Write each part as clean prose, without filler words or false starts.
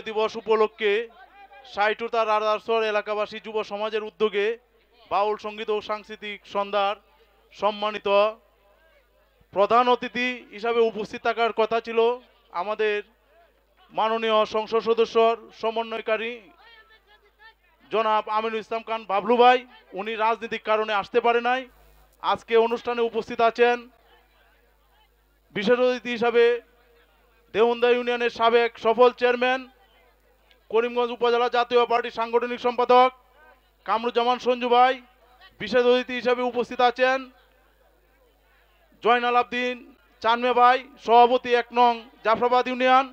দিবস উপলক্ষে সাইটুতার রাদারসর এলাকাবাসী যুব সমাজের উদ্যোগে বাউল সঙ্গীত ও সাংস্কৃতিক সন্ধ্যার সম্মানিত প্রধান অতিথি হিসাবে উপস্থিত থাকার কথা ছিল আমাদের মাননীয় সংসদ সদস্যর সমন্বয়কারী জনাব আমিনুল ইসলাম খান বাবলু ভাই। উনি রাজনৈতিক কারণে আসতে পারে নাই। আজকে অনুষ্ঠানে উপস্থিত আছেন বিশেষ অতিথি হিসাবে দেওন্দা ইউনিয়নের সাবেক সফল চেয়ারম্যান, করিমগঞ্জ উপজেলা জাতীয় পার্টির সাংগঠনিক সম্পাদক কামরুজ্জামান সঞ্জু ভাই। বিশেষ অতিথি হিসাবে উপস্থিত আছেন জয়নাল আবদিন চানমে ভাই, সভাপতি ১ নং জাফরাবাদ ইউনিয়ন।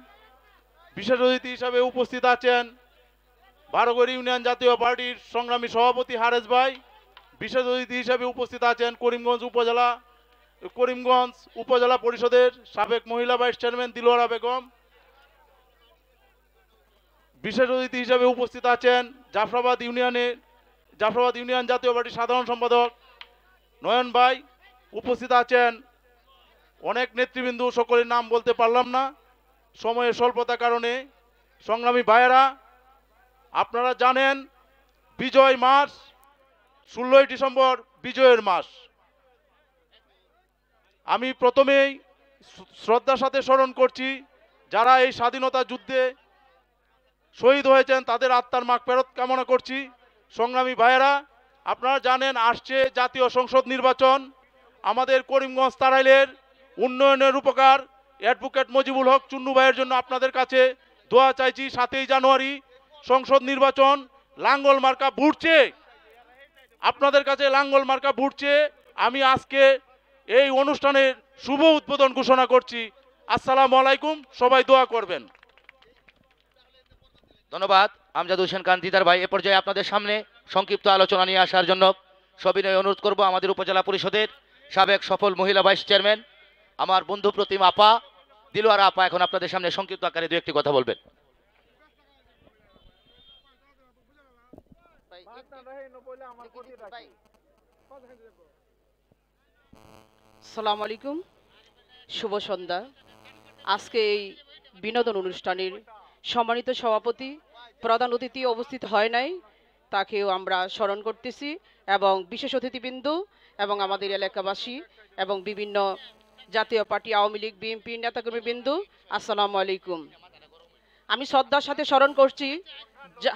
বিশেষ অতিথি হিসাবে উপস্থিত আছেন বারোগড়ি ইউনিয়ন জাতীয় পার্টির সংগ্রামী সভাপতি হারেস ভাই। বিশেষ অতিথি হিসাবে উপস্থিত আছেন করিমগঞ্জ উপজেলা পরিষদের সাবেক মহিলা ভাইস চেয়ারম্যান দিলওয়ারা বেগম। বিশেষ অতিথি হিসাবে উপস্থিত আছেন জাফরাবাদ ইউনিয়ন জাতীয় পার্টির সাধারণ সম্পাদক নয়ন ভাই। উপস্থিত আছেন অনেক নেতৃবৃন্দ, সকলের নাম বলতে পারলাম না সময়ের স্বল্পতার কারণে। সংগ্রামী ভাইয়েরা, আপনারা জানেন বিজয় মাস 16ই ডিসেম্বর বিজয়ের মাস। আমি প্রথমেই শ্রদ্ধার সাথে স্মরণ করছি যারা এই স্বাধীনতা যুদ্ধে শহীদ হয়েছেন, তাদের আত্মার মাগফিরাত কামনা করছি। সংগ্রামী ভাইয়েরা, আপনারা জানেন আসছে জাতীয় সংসদ নির্বাচন। আমাদের করিমগঞ্জ তারাইলের উন্নয়নের রূপকার অ্যাডভোকেট মজিবুল হক চুন্নু ভাইয়ের জন্য আপনাদের কাছে দোয়া চাইছি। 7ই জানুয়ারি সংসদ নির্বাচন, লাঙ্গল মার্কা ভোট চেয়ে আপনাদের কাছে লাঙ্গল মার্কা ভোট চেয়ে আমি আজকে এই অনুষ্ঠানের শুভ উদ্বোধন ঘোষণা করছি। আসসালামু আলাইকুম, সবাই দোয়া করবেন। ধন্যবাদ আমজাদ হোসেন খান দিদার ভাই। এ পর্যায়ে আপনাদের সামনে সংক্ষিপ্ত আলোচনা নিয়ে আসার জন্য সবিনয় অনুরোধ করব আমাদের উপজেলা পরিষদের সাবেক সফল মহিলা ভাইস চেয়ারম্যান আমার বন্ধু প্রতিম আপা দিলওয়ারা আপা এখন আপনাদের সামনে সংক্ষিপ্ত আকারে দু একটি কথা বলবেন। আসসালামু আলাইকুম, শুভ সন্ধ্যা। আজকে এই বিনোদন অনুষ্ঠানের সম্মানিত সভাপতি প্রধান অতিথি উপস্থিত হয় নাই, তাকেও আমরা স্মরণ করতেছি, এবং বিশেষ অতিথিবৃন্দ এবং আমাদের এলাকাবাসী এবং বিভিন্ন জাতীয় পার্টি আওয়ামী লীগ বিএনপি নেতাকর্মীবৃন্দ, আসসালামু আলাইকুম। আমি শ্রদ্ধার সাথে স্মরণ করছি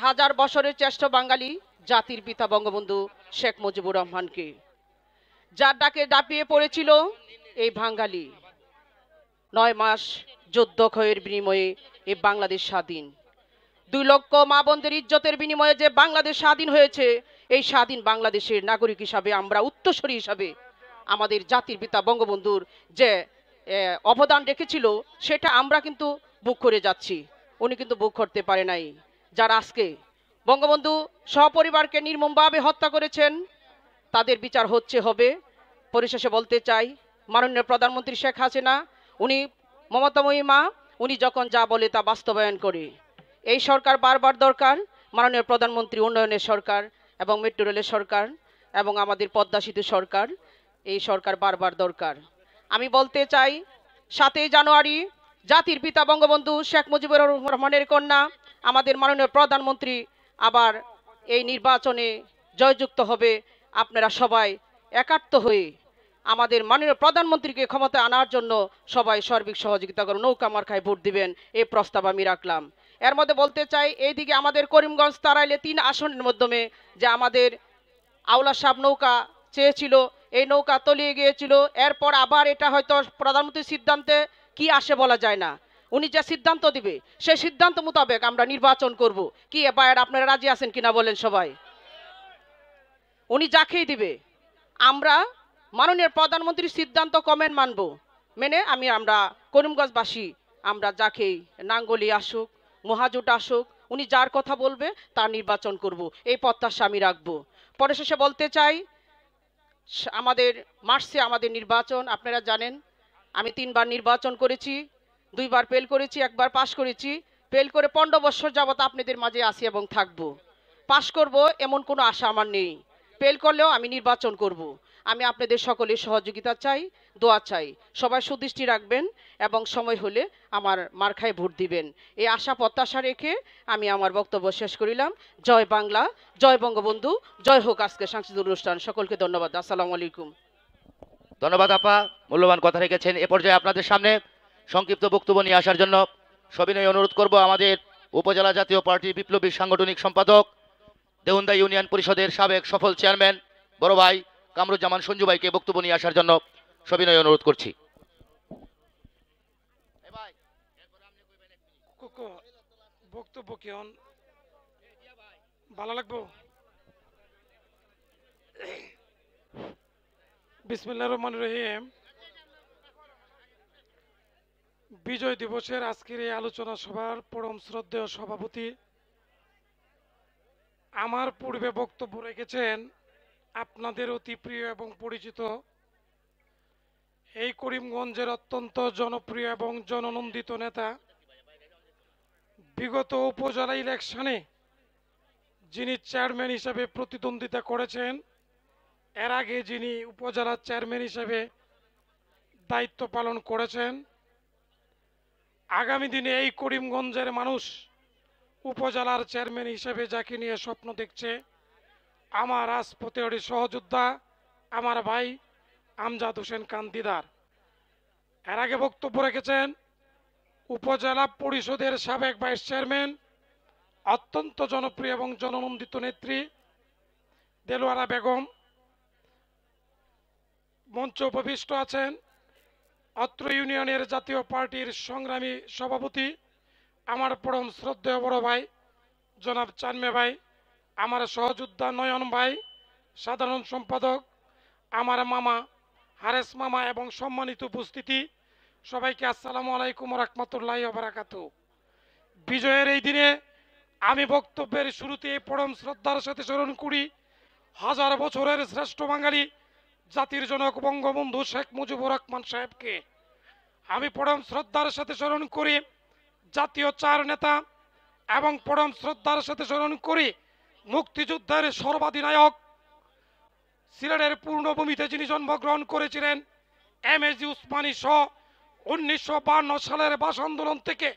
হাজার বছরের শ্রেষ্ঠ বাঙালি জাতির পিতা বঙ্গবন্ধু শেখ মুজিবুর রহমানকে, যার ডাকে দাপিয়ে পড়েছিল এই বাঙালি। 9 মাস যুদ্ধ ক্ষয়ের বিনিময়ে এই বাংলাদেশ স্বাধীন। 2 লক্ষ মা বোনদের ইজ্জতের বিনিময়ে যে বাংলাদেশ স্বাধীন হয়েছে, এই স্বাধীন বাংলাদেশের নাগরিক হিসাবে আমরা উত্তরসূরি হিসাবে আমাদের জাতির পিতা বঙ্গবন্ধুর যে অবদান রেখেছিল সেটা আমরা কিন্তু বুক করে যাচ্ছি, উনি কিন্তু বুক করতে পারে নাই। যারা আজকে বঙ্গবন্ধু সপরিবারকে নির্মমভাবে হত্যা করেছেন তাদের বিচার হবে। পরিশেষে বলতে চাই, মাননীয় প্রধানমন্ত্রী শেখ হাসিনা, উনি মমতাময়ী মা, উনি যখন যা বলে তা বাস্তবায়ন করে। এই সরকার বারবার দরকার, মাননীয় প্রধানমন্ত্রী উন্নয়নের সরকার এবং মেট্রো রেলের সরকার এবং আমাদের পদ্মা সেতু সরকার, এই সরকার বারবার দরকার। আমি বলতে চাই 7ই জানুয়ারি জাতির পিতা বঙ্গবন্ধু শেখ মুজিবুর রহমানের কন্যা আমাদের মাননীয় প্রধানমন্ত্রী আবার এই নির্বাচনে জয়যুক্ত হবে। আপনারা সবাই একাত্ম হয়ে আমাদের মাননীয় প্রধানমন্ত্রীকে ক্ষমতায় আনার জন্য সবাই সার্বিক সহযোগিতা করুন, নৌকা মার্কায় ভোট দিবেন, এই প্রস্তাব আমি রাখলাম। এর মধ্যে বলতে চাই, এইদিকে আমাদের করিমগঞ্জ তারাইলে 3 আসনের মাধ্যমে যে আমাদের আওলা সাহেব নৌকা চেয়েছিল, এই নৌকা তলিয়ে গিয়েছিল। এরপর আবার এটা হয়তো প্রধানমন্ত্রীর সিদ্ধান্তে কি আসে বলা যায় না, উনি যে সিদ্ধান্ত দিবে সেই সিদ্ধান্ত মোতাবেক আমরা নির্বাচন করব। কি এবার আপনারা রাজি আছেন কিনা বলেন সবাই? উনি যাকেই দিবে আমরা মাননীয় প্রধানমন্ত্রীর সিদ্ধান্ত কমেন্ট মানব, মেনে আমরা করিমগঞ্জবাসী আমরা যাকেই নাঙ্গলি আসুক মহাজোট আসুক, উনি যার কথা বলবে তার নির্বাচন করব, এই প্রত্যাশা আমি রাখবো। পরিশেষে বলতে চাই, আমাদের মার্চে আমাদের নির্বাচন, আপনারা জানেন আমি 3 বার নির্বাচন করেছি, 2 বার ফেল করেছি, 1 বার পাশ করেছি। ফেল করে 15 বছর যাবত আপনাদের মাঝে আসি এবং থাকবো। পাশ করব এমন কোনো আশা আমার নেই, ফেল করলেও আমি নির্বাচন করব। আমি আপনাদের সকলের সহযোগিতা চাই, দোয়া চাই। সবাই সুদৃষ্টি রাখবেন এবং সময় হলে আমার মার্কায় ভোট দিবেন, এই আশা প্রত্যাশা রেখে আমি আমার বক্তব্য শেষ করিলাম। জয় বাংলা, জয় বঙ্গবন্ধু, জয় হোক আজকে সাংস্কৃতিক অনুষ্ঠান। সকলকে ধন্যবাদ। আসসালামু আলাইকুম। ধন্যবাদ আপা, মূল্যবান কথা রেখেছেন। এ পর্যায়ে আপনাদের সামনে সংক্ষিপ্ত বক্তব্য নিয়ে আসার জন্য সবিনয় অনুরোধ করব আমাদের উপজেলা জাতীয় পার্টির বিপ্লবী সাংগঠনিক সম্পাদক, দেউন্দা ইউনিয়ন পরিষদের সাবেক সফল চেয়ারম্যান বড় ভাই কামরুজ্জামান সঞ্জু ভাইকে বক্তব্য নিয়ে আসার জন্য সবিনয় অনুরোধ করছি। বক্তব্য কেমন ভালো লাগবো? বিসমিল্লাহির রহমানির রহিম। বিজয় দিবসের আজকের এই আলোচনা সভার পরম শ্রদ্ধেয় সভাপতি, আমার পূর্বে বক্তব্য রেখেছেন আপনাদের অতি প্রিয় এবং পরিচিত এই করিমগঞ্জের অত্যন্ত জনপ্রিয় এবং জননন্দিত নেতা, বিগত উপজেলা ইলেকশনে যিনি চেয়ারম্যান হিসেবে প্রতিদ্বন্দ্বিতা করেছেন, এর আগে যিনি উপজেলার চেয়ারম্যান হিসেবে দায়িত্ব পালন করেছেন, আগামী দিনে এই করিমগঞ্জের মানুষ উপজেলার চেয়ারম্যান হিসেবে যাকে নিয়ে স্বপ্ন দেখছে, আমার রাজপথের সহযোদ্ধা, আমার ভাই আমজাদ হোসেন কান্দিদার। এর আগে বক্তব্য রেখেছেন উপজেলা পরিষদের সাবেক ভাইস চেয়ারম্যান, অত্যন্ত জনপ্রিয় এবং জননন্দিত নেত্রী দেলোয়ারা বেগম। মঞ্চ উপবিষ্ট আছেন অত্র ইউনিয়নের জাতীয় পার্টির সংগ্রামী সভাপতি, আমার পরম শ্রদ্ধেয় বড় ভাই জনাব চানমে ভাই, আমার সহযোদ্ধা নয়ন ভাই, সাধারণ সম্পাদক আমার মামা হারেস মামা এবং সম্মানিত উপস্থিতি, সবাইকে আসসালামু আলাইকুম ওয়া রাহমাতুল্লাহি ওয়া বারাকাতুহু। বিজয়ের এই দিনে আমি বক্তব্যের শুরুতে পরম শ্রদ্ধার সাথে স্মরণ করি হাজার বছরের শ্রেষ্ঠ বাঙালি জাতির জনক বঙ্গবন্ধু শেখ মুজিবুর রহমান সাহেবকে। আমি পরম শ্রদ্ধার সাথে স্মরণ করি জাতীয় চার নেতা এবং পরম শ্রদ্ধার সাথে স্মরণ করি মুক্তিযুদ্ধের সর্বাধিনায়ক, সিলেটের পূর্ণভূমিতে যিনি জন্মগ্রহণ করেছিলেন, এমএজি উসমানী সহ 1952 সালের ভাষা আন্দোলন থেকে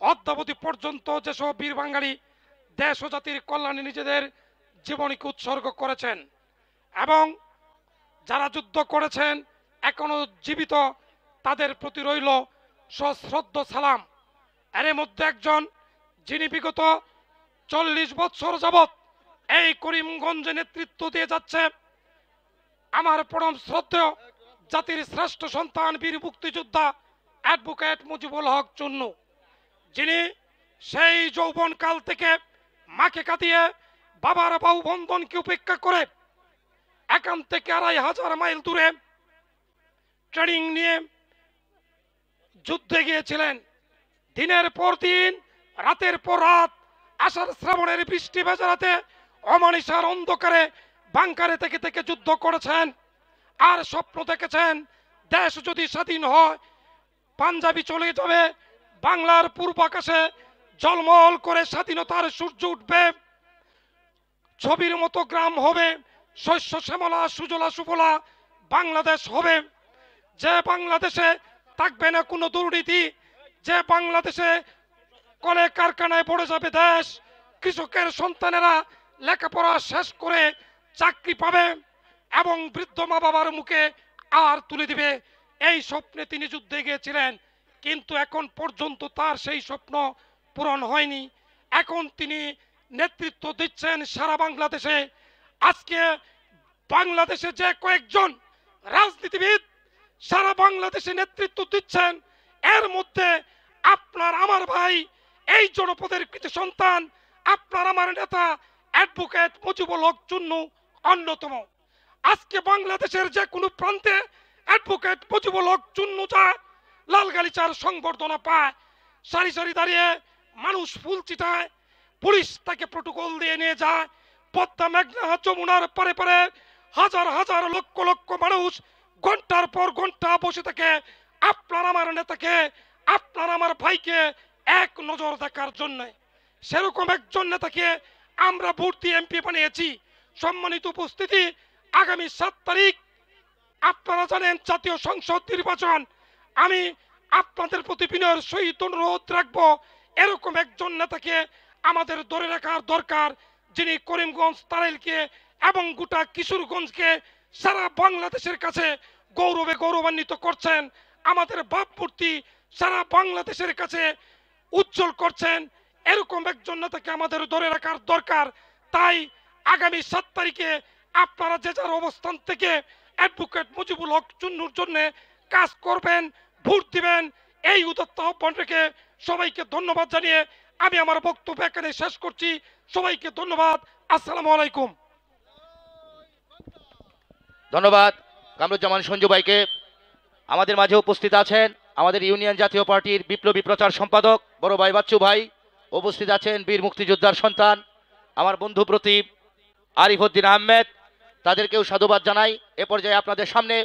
অদ্যাবধি পর্যন্ত যেসব বীর বাঙালি দেশ ও জাতির কল্যাণে নিজেদের জীবনীকে উৎসর্গ করেছেন এবং যারা যুদ্ধ করেছেন এখনো জীবিত, তাদের প্রতি রইল সশ্রদ্ধ সালাম। এর মধ্যে একজন যিনি বিগত 40 বছর যাবৎ এই করিমগঞ্জে নেতৃত্ব দিয়ে যাচ্ছে, আমার পরম শ্রদ্ধেয় জাতির শ্রেষ্ঠ সন্তান বীর মুক্তিযোদ্ধা অ্যাডভোকেট মুজিবুল হক চুন্নু, যিনি সেই যৌবনকাল থেকে মাকে কাঁদিয়ে বাবার বাহু বন্ধনকে উপেক্ষা করে এখান থেকে 2500 মাইল দূরে ট্রেনিং নিয়ে যুদ্ধে গিয়েছিলেন। দিনের পর দিন, রাতের পর রাত, আষাঢ় শ্রাবণের বৃষ্টি ভেজা রাতে অমানিসার অন্ধকারে বাংকারে থেকে থেকে যুদ্ধ করেছেন আর স্বপ্ন দেখেছেন দেশ যদি স্বাধীন হয় পাঞ্জাবি চলে যাবে, বাংলার পূর্ব আকাশে ঝলমল করে স্বাধীনতার সূর্য উঠবে, ছবির মতো গ্রাম হবে, শস্য শ্যামলা সুজলা সুফলা বাংলাদেশ হবে, যে বাংলাদেশে থাকবে না কোনো দুর্নীতি, যে বাংলাদেশে কলে কারখানায় পড়ে যাবে দেশ, কৃষকের সন্তানেরা লেখাপড়া শেষ করে চাকরি পাবে এবং বৃদ্ধ মা বাবার মুখে আর তুলে দিবে। এই স্বপ্নে তিনি যুদ্ধে গিয়েছিলেন, কিন্তু এখন পর্যন্ত তার সেই স্বপ্ন পূরণ হয়নি। এখন তিনি নেতৃত্ব দিচ্ছেন সারা বাংলাদেশে। আজকে বাংলাদেশে যে কয়েকজন রাজনীতিবিদ সারা বাংলাদেশে নেতৃত্ব দিচ্ছেন, এর মধ্যে আপনার আমার ভাই এই জনপদের কৃতি সন্তান, আপনার আমার নেতা অ্যাডভোকেট মুজিবুল হক চুন্নু অন্যতম। আজকে বাংলাদেশের যে কোনো প্রান্তে অ্যাডভোকেট মুজিবুল হক চুন্নু যায়, লাল গালিচার সংবর্ধনা পায়, সারি সারি দাঁড়িয়ে মানুষ ফুল চিটায়, পুলিশ তাকে প্রোটোকল দিয়ে নিয়ে যায়, পদ্মা মেঘনা যমুনার পারে পারে হাজার হাজার লক্ষ লক্ষ মানুষ ঘন্টার পর ঘন্টা বসে থাকে আপনার আমার নেতাকে, আপনার আমার ভাইকে এক নজর দেখার জন্য। সেরকম একজন নেতাকে আমরা ভোট দিয়ে এমপি বানিয়েছি। সম্মানিত উপস্থিতি, আগামী 7 তারিখ আপনারা জানেন জাতীয় সংসদ নির্বাচন, আমি আপনাদের প্রতি বিনয়ের সহিত অনুরোধ রাখবো এরকম একজন নেতাকে আমাদের ধরে রাখার দরকার, যিনি করিমগঞ্জ তারাইলকে এবং গোটা কিশোরগঞ্জকে সারা বাংলাদেশের কাছে গৌরবে গৌরবান্বিত করছেন, আমাদের ভাবমূর্তি সারা বাংলাদেশের কাছে উজ্জ্বল করছেন। এরকম একজন নেতাকে আমাদের ধরে রাখার দরকার। তাই আগামী 7 তারিখে আপনারা যে যার অবস্থান থেকে অ্যাডভোকেট মুজিবুল হক চুন্নুর জন্য কাজ করবেন, ভোট দিবেন, এই উদাত্ত আহ্বান রেখে সবাইকে ধন্যবাদ জানিয়ে আমি আমার বক্তব্য এখানে শেষ করছি। সবাইকে ধন্যবাদ। আসসালামু আলাইকুম। ধন্যবাদ কামরুজ্জামান সঞ্জু ভাইকে। আমাদের মাঝে উপস্থিত আছেন আমাদের ইউনিয়ন জাতীয় পার্টির বিপ্লবী প্রচার সম্পাদক বড় ভাই বাচ্চু ভাই, উপস্থিত আছেন বীর মুক্তিযোদ্ধার সন্তান আমার বন্ধু প্রতীপ আরিফউদ্দিন আহমেদ, তাদেরকেও সাধুবাদ জানাই। এ পর্যায়ে আপনাদের সামনে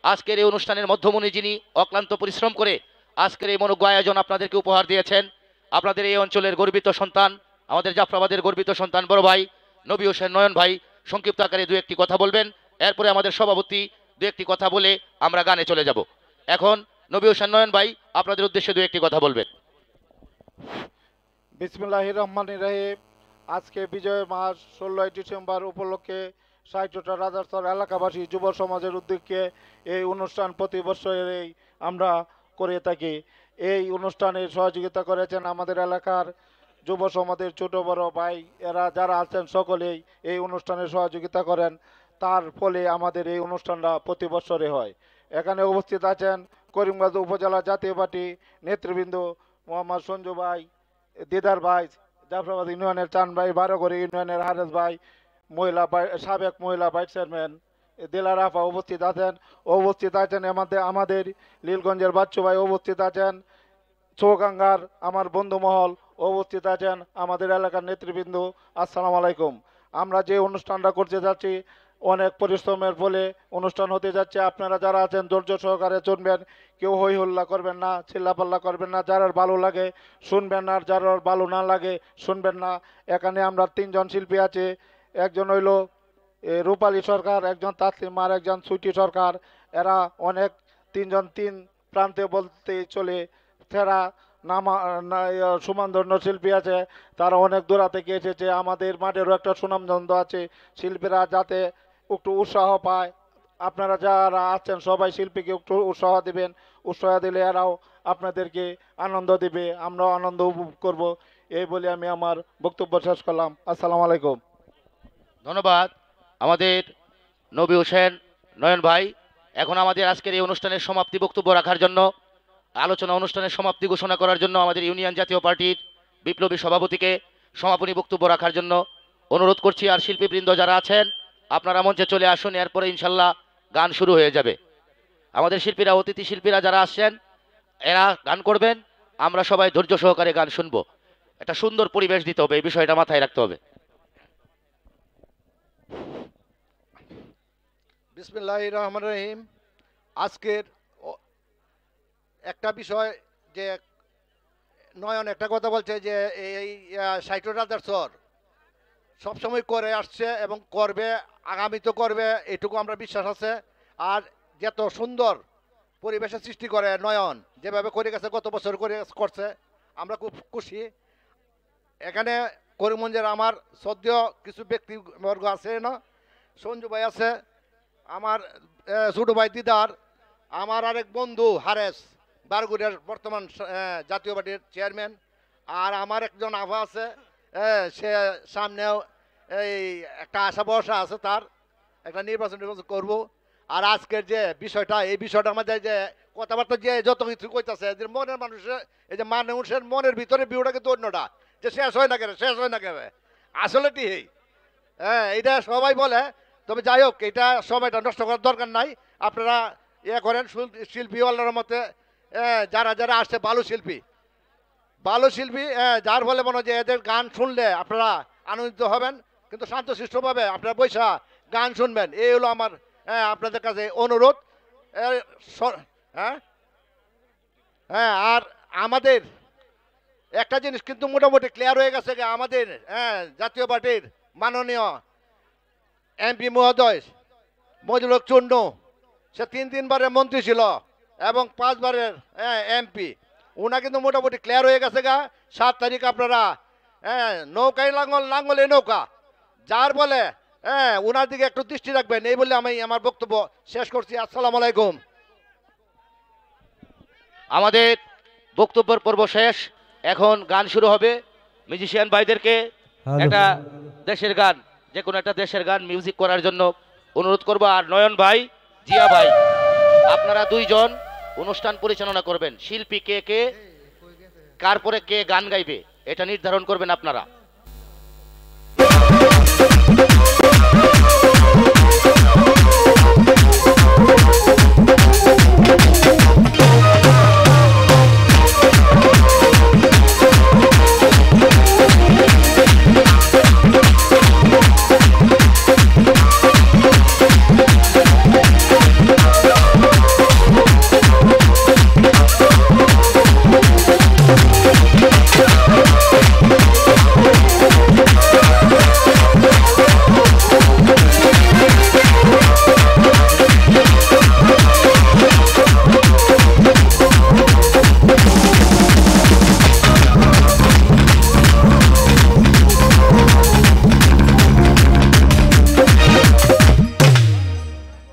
আজকের এই অনুষ্ঠানের মধ্যমণি, যিনি অক্লান্ত পরিশ্রম করে আজকের এই মনোজ্ঞ আয়োজন আপনাদেরকে উপহার দিয়েছেন, আপনাদের এই অঞ্চলের গর্বিত সন্তান, আমাদের জাফরাবাদের গর্বিত সন্তান বড় ভাই নবী হোসেন নয়ন ভাই সংক্ষিপ্ত আকারে দু একটি কথা বলবেন। এরপরে আমাদের সভাপতি দু একটি কথা বলে আমরা গানে চলে যাব। এখন নবী হোসেন নয়ন ভাই আপনাদের উদ্দেশ্যে দু একটি কথা বলবেন। বিসমিল্লাহির রহমানির রহিম। আজকে বিজয় মাস 16ই ডিসেম্বর উপলক্ষে 60টা রাজারচর এলাকাবাসী যুব সমাজের উদ্যোগে এই অনুষ্ঠান প্রতি বছরেই আমরা করে থাকি। এই অনুষ্ঠানে সহযোগিতা করেছেন আমাদের এলাকার যুব সমাজের ছোট বড় ভাই, এরা যারা আছেন সকলেই এই অনুষ্ঠানে সহযোগিতা করেন। তার ফলে আমাদের এই অনুষ্ঠানটা প্রতি বছরে হয়। এখানে উপস্থিত আছেন করিমগঞ্জ উপজেলা জাতীয় পার্টি নেতৃবৃন্দ মোহাম্মদ সঞ্জু ভাই, দিদার ভাই, জাফরাবাদ ইউনিয়নের চান ভাই, বারোঘড়ি ইউনিয়নের হারেস ভাই, সাবেক মহিলা ভাইস চেয়ারম্যান দিলার আফা উপস্থিত আছেন। আমাদের লীলগঞ্জের বাচ্চু ভাই উপস্থিত আছেন, চৌগাঙ্গার আমার বন্ধু মহল উপস্থিত আছেন, আমাদের এলাকার নেতৃবৃন্দ। আসসালামু আলাইকুম। আমরা যে অনুষ্ঠানটা করতে যাচ্ছি অনেক পরিশ্রমের ফলে অনুষ্ঠান হতে যাচ্ছে। আপনারা যারা আছেন ধৈর্য সহকারে শুনবেন, কেউ হই হল্লা করবেন না, চিল্লাপাল্লা করবেন না, যারা ভালো লাগে শুনবেন না, আর যারা ভালো না লাগে শুনবেন না। এখানে আমরা 3 জন শিল্পী আছে, একজন হইল রূপালী সরকার, একজন তাসলিম আর একজন সুইটি সরকার। এরা অনেক 3 জন 3 প্রান্তে বলতে চলে সেরা সুনামধন্য শিল্পী আছে, তারা অনেক দূরা থেকে এসেছে। আমাদের মাঠেরও একটা সুনামধন্য আছে, শিল্পীরা যাতে একটু উৎসাহ পায়। আপনারা যারা আছেন সবাই শিল্পীকে একটু উৎসাহ দিবেন, উৎসাহ দিলে এরাও আপনাদেরকে আনন্দ দিবে, আমরাও আনন্দ উপভোগ করব। এই বলে আমি আমার বক্তব্য শেষ করলাম। আসসালামু আলাইকুম। ধন্যবাদ আমাদের নবী হোসেন নয়ন ভাই। এখন আমাদের আজকের এই অনুষ্ঠানের সমাপ্তি বক্তব্য রাখার জন্য, আলোচনা অনুষ্ঠানের সমাপ্তি ঘোষণা করার জন্য আমাদের ইউনিয়ন জাতীয় পার্টির বিপ্লবী সভাপতিকে সমাপনী বক্তব্য রাখার জন্য অনুরোধ করছি। আর শিল্পীবৃন্দ যারা আছেন আপনারা মঞ্চে চলে আসুন, এরপরে ইনশাল্লাহ গান শুরু হয়ে যাবে। আমাদের শিল্পীরা, অতিথি শিল্পীরা যারা আসছেন এরা গান করবেন, আমরা সবাই ধৈর্য সহকারে গান শুনবো। একটা সুন্দর পরিবেশ দিতে হবে, এই বিষয়টা মাথায় রাখতে হবে। বিসমিল্লাহির রহমানির রহিম। আজকের একটা বিষয় যে নয়ন একটা কথা বলছে যে এই 60 রাজার চর সবসময় করে আসছে এবং করবে, আগামী তো করবে, এটুকু আমরা বিশ্বাস আছে। আর যত সুন্দর পরিবেশের সৃষ্টি করে নয়ন, যেভাবে করে গেছে গত বছর করছে, আমরা খুব খুশি। এখানে করিমগঞ্জের আমার শ্রদ্ধেয় কিছু ব্যক্তিবর্গ আছে না, সঞ্জু ভাই আছে, আমার ছোট ভাই দিদার, আমার আরেক বন্ধু হারেস বারগুড়িয়ার বর্তমান জাতীয় পার্টির চেয়ারম্যান, আর আমার একজন আভা আছে, সে সামনেও এই একটা আশা ভরসা আছে, তার একটা নির্বাচন করব। আর আজকের যে বিষয়টা, এই বিষয়টা আমাদের যে কথাবার্তা যে যত কিছু কইতাছে, যে মনের মানুষের, এই যে মানুষের মনের ভিতরে বিউটা কিন্তু অন্যটা, যে শেষ হয় না কেন, শেষ হয় না কেন, আসলে কি এইটা সবাই বলে। তবে যাই হোক, এটা সময়টা নষ্ট করার দরকার নাই। আপনারা করেন শিল্পীওয়ালার মতে, যারা যারা আসছে ভালো শিল্পী, যার ফলে মনে হয় যে এদের গান শুনলে আপনারা আনন্দিত হবেন, কিন্তু শান্তশিষ্টভাবে আপনারা বৈশা গান শুনবেন, এই হলো আমার আপনাদের কাছে অনুরোধ। আর আমাদের একটা জিনিস কিন্তু মোটামুটি ক্লিয়ার হয়ে গেছে, আমাদের জাতীয় পার্টির মাননীয় এমপি মহোদয় মজিলুর চূর্ণ সে 3 মন্ত্রী ছিল এবং 5 এমপি। ওনা কিন্তু মোটামুটি ক্লিয়ার হয়ে গেছে গা। 7 তারিখ আপনারা নৌকায় লাঙ্গলে নৌকা, যার বলে ওনার দিকে একটু দৃষ্টি রাখবেন। এই বলে আমি আমার বক্তব্য শেষ করছি। আসসালামু আলাইকুম। আমাদের বক্তব্যের পর্ব শেষ, এখন গান শুরু হবে। মিউজিশিয়ান ভাইদেরকে একটা দেশের গান, যে কোনো একটা দেশের গান মিউজিক করার জন্য অনুরোধ করব। আর নয়ন ভাই, জিয়া ভাই, আপনারা দুইজন অনুষ্ঠান পরিচালনা করবেন। শিল্পী কে কে, কার পরে কে গান গাইবে এটা নির্ধারণ করবেন আপনারা।